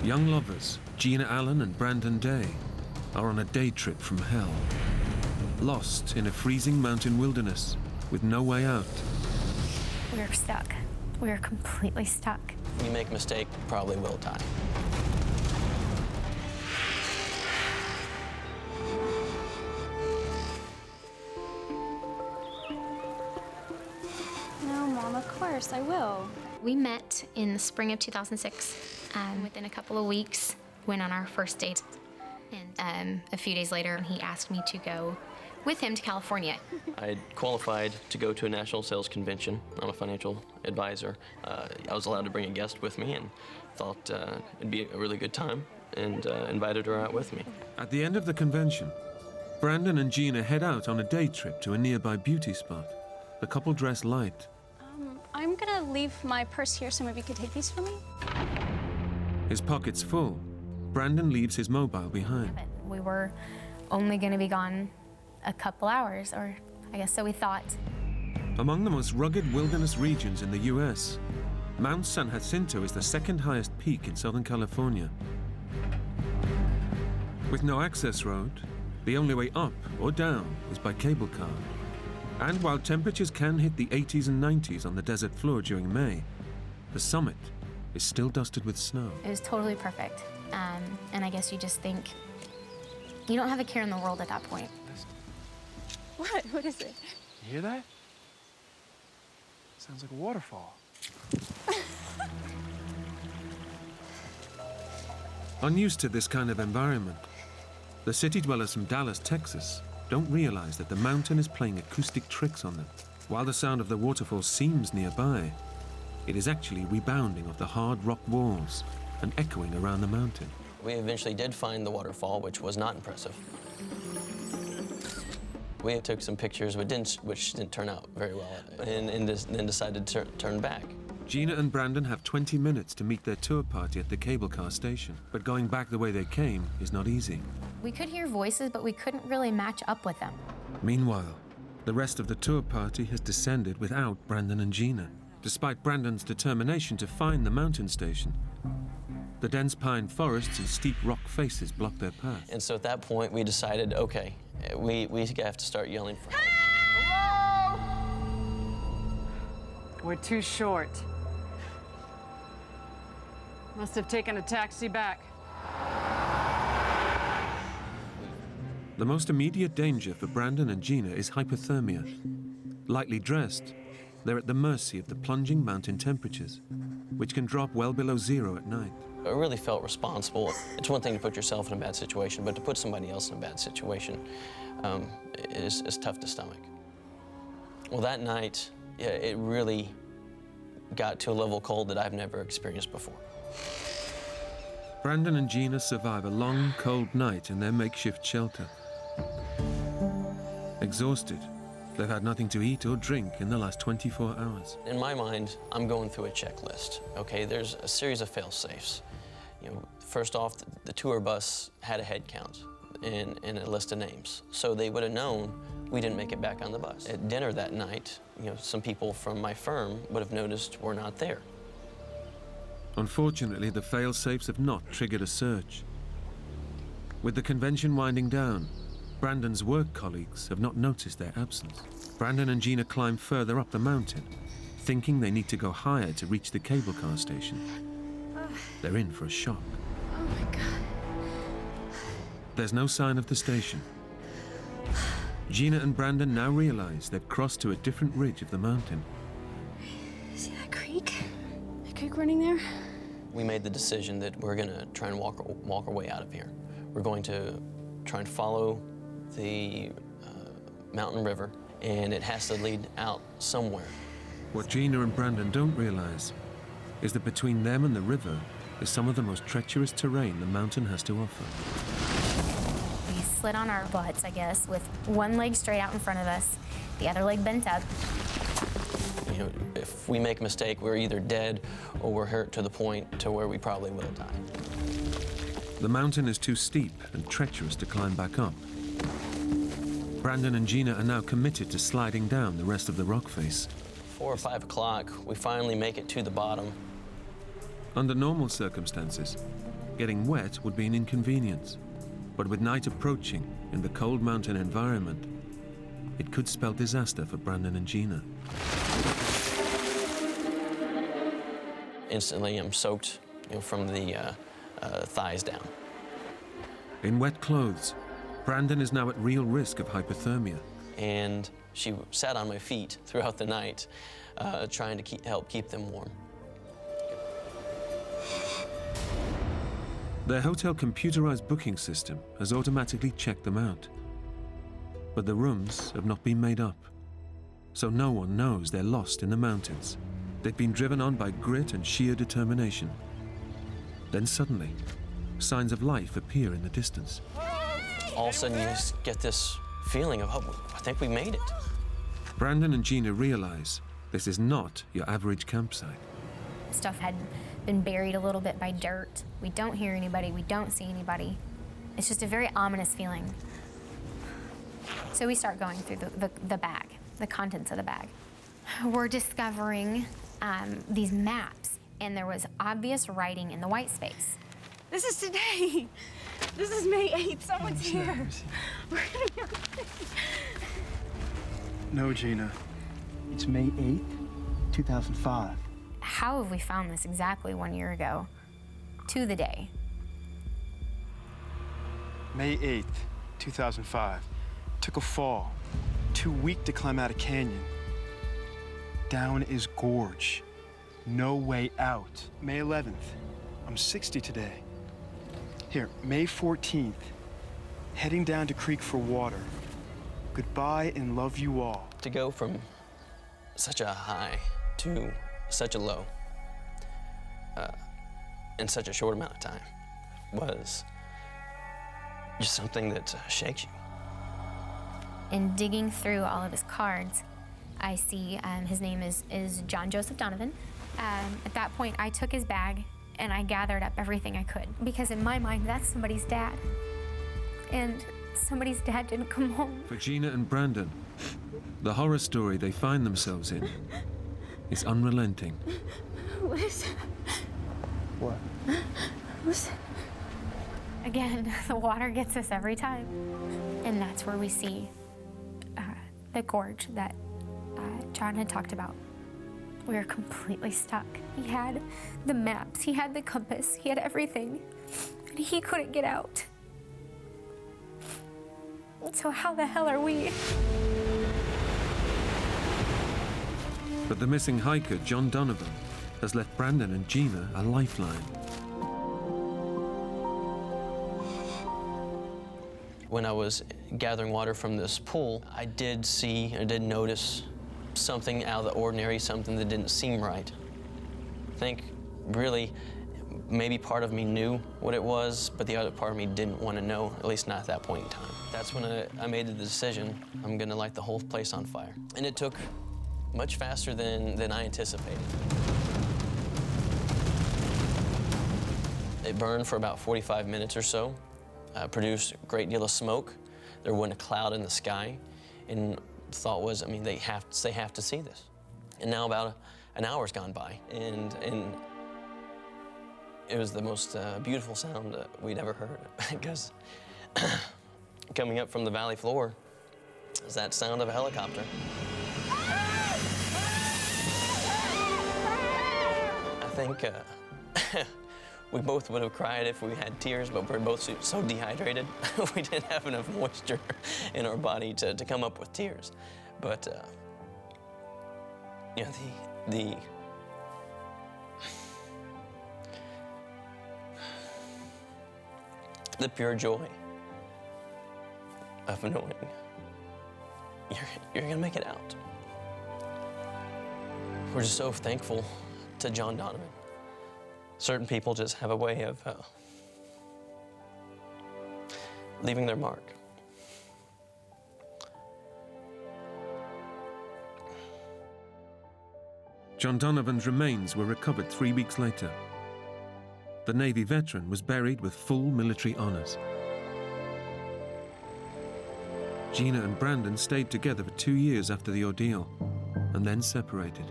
Young lovers, Gina Allen and Brandon Day, are on a day trip from hell. Lost in a freezing mountain wilderness with no way out. We're stuck. We're completely stuck. If we make a mistake, we probably will die. No, Mom, of course, I will. We met in the spring of 2006. Within a couple of weeks, went on our first date. And a few days later, he asked me to go with him to California. I had qualified to go to a national sales convention. I'm a financial advisor. I was allowed to bring a guest with me and thought it'd be a really good time and invited her out with me. At the end of the convention, Brandon and Gina head out on a day trip to a nearby beauty spot. The couple dress light. I'm gonna leave my purse here, so maybe you could take these for me? His pockets full, Brandon leaves his mobile behind. We were only going to be gone a couple hours, or I guess so we thought. Among the most rugged wilderness regions in the US, Mount San Jacinto is the second highest peak in Southern California. With no access road, the only way up or down is by cable car. And while temperatures can hit the 80s and 90s on the desert floor during May, the summit is still dusted with snow. It was totally perfect. And I guess you just think, you don't have a care in the world at that point. What? What is it? You hear that? Sounds like a waterfall. Unused to this kind of environment, the city dwellers from Dallas, Texas, don't realize that the mountain is playing acoustic tricks on them. While the sound of the waterfall seems nearby, it is actually rebounding off the hard rock walls and echoing around the mountain. We eventually did find the waterfall, which was not impressive. We took some pictures, which didn't turn out very well, and then decided to turn back. Gina and Brandon have 20 minutes to meet their tour party at the cable car station, but going back the way they came is not easy. We could hear voices, but we couldn't really match up with them. Meanwhile, the rest of the tour party has descended without Brandon and Gina. Despite Brandon's determination to find the mountain station, the dense pine forests and steep rock faces block their path. And so at that point, we decided, okay, we have to start yelling for help. Hello? We're too short. Must have taken a taxi back. The most immediate danger for Brandon and Gina is hypothermia. Lightly dressed, they're at the mercy of the plunging mountain temperatures, which can drop well below zero at night. I really felt responsible. It's one thing to put yourself in a bad situation, but to put somebody else in a bad situation is tough to stomach. Well, that night, yeah, it really got to a level cold that I've never experienced before. Brandon and Gina survive a long, cold night in their makeshift shelter. Exhausted, they've had nothing to eat or drink in the last 24 hours. In my mind, I'm going through a checklist, okay? There's a series of fail-safes. You know, first off, the tour bus had a head count and a list of names. So they would have known we didn't make it back on the bus. At dinner that night, you know, some people from my firm would have noticed we're not there. Unfortunately, the fail-safes have not triggered a search. With the convention winding down, Brandon's work colleagues have not noticed their absence. Brandon and Gina climb further up the mountain, thinking they need to go higher to reach the cable car station. They're in for a shock. Oh my God. There's no sign of the station. Gina and Brandon now realize they've crossed to a different ridge of the mountain. See that creek? The creek running there? We made the decision that we're gonna try and walk our way out of here. We're going to try and follow the mountain river, and it has to lead out somewhere. What Gina and Brandon don't realize is that between them and the river is some of the most treacherous terrain the mountain has to offer. We slid on our butts, I guess, with one leg straight out in front of us, the other leg bent up. You know, if we make a mistake, we're either dead or we're hurt to the point to where we probably will die. The mountain is too steep and treacherous to climb back up. Brandon and Gina are now committed to sliding down the rest of the rock face. 4 or 5 o'clock, we finally make it to the bottom. Under normal circumstances, Getting wet would be an inconvenience, but with night approaching in the cold mountain environment, it could spell disaster for Brandon and Gina. Instantly, I'm soaked, from the thighs down. In wet clothes, Brandon is now at real risk of hypothermia. And she sat on my feet throughout the night, trying to help keep them warm. Their hotel computerized booking system has automatically checked them out. But the rooms have not been made up, so no one knows they're lost in the mountains. They've been driven on by grit and sheer determination. Then suddenly, signs of life appear in the distance. All of a sudden, you just get this feeling of, oh, I think we made it. Brandon and Gina realize this is not your average campsite. Stuff had been buried a little bit by dirt. We don't hear anybody, we don't see anybody. It's just a very ominous feeling. So we start going through the bag, the contents of the bag. We're discovering these maps, and there was obvious writing in the white space. This is today. This is May 8th. Someone's here. We're gonna be okay. No, Gina. It's May 8th, 2005. How have we found this exactly 1 year ago, to the day? May 8th, 2005. Took a fall. Too weak to climb out a canyon. Down is gorge. No way out. May 11th. I'm 60 today. Here, May 14th. Heading down to creek for water. Goodbye and love you all. To go from such a high to such a low in such a short amount of time was just something that shakes you. In digging through all of his cards, I see his name is John Joseph Donovan. At that point, I took his bag and I gathered up everything I could, because in my mind, that's somebody's dad. And somebody's dad didn't come home. For Gina and Brandon, the horror story they find themselves in is unrelenting. What is it? What? What's it? Again, the water gets us every time. And that's where we see the gorge that John had talked about. We were completely stuck. He had the maps, he had the compass, he had everything, and he couldn't get out. So how the hell are we? But the missing hiker, John Donovan, has left Brandon and Gina a lifeline. When I was gathering water from this pool, I did notice something out of the ordinary, something that didn't seem right. I think really maybe part of me knew what it was, but the other part of me didn't want to know, at least not at that point in time. That's when I made the decision, I'm gonna light the whole place on fire. And it took much faster than I anticipated. It burned for about 45 minutes or so, produced a great deal of smoke. There wasn't a cloud in the sky, and the thought was, I mean, they have to see this. And now about an hour's gone by, and it was the most beautiful sound we'd ever heard, because coming up from the valley floor is that sound of a helicopter. I think we both would have cried if we had tears, but we're both so dehydrated, we didn't have enough moisture in our body to come up with tears. But, you know, the pure joy of knowing you're gonna make it out. We're just so thankful to John Donovan. Certain people just have a way of leaving their mark. John Donovan's remains were recovered 3 weeks later. The Navy veteran was buried with full military honors. Gina and Brandon stayed together for 2 years after the ordeal, and then separated.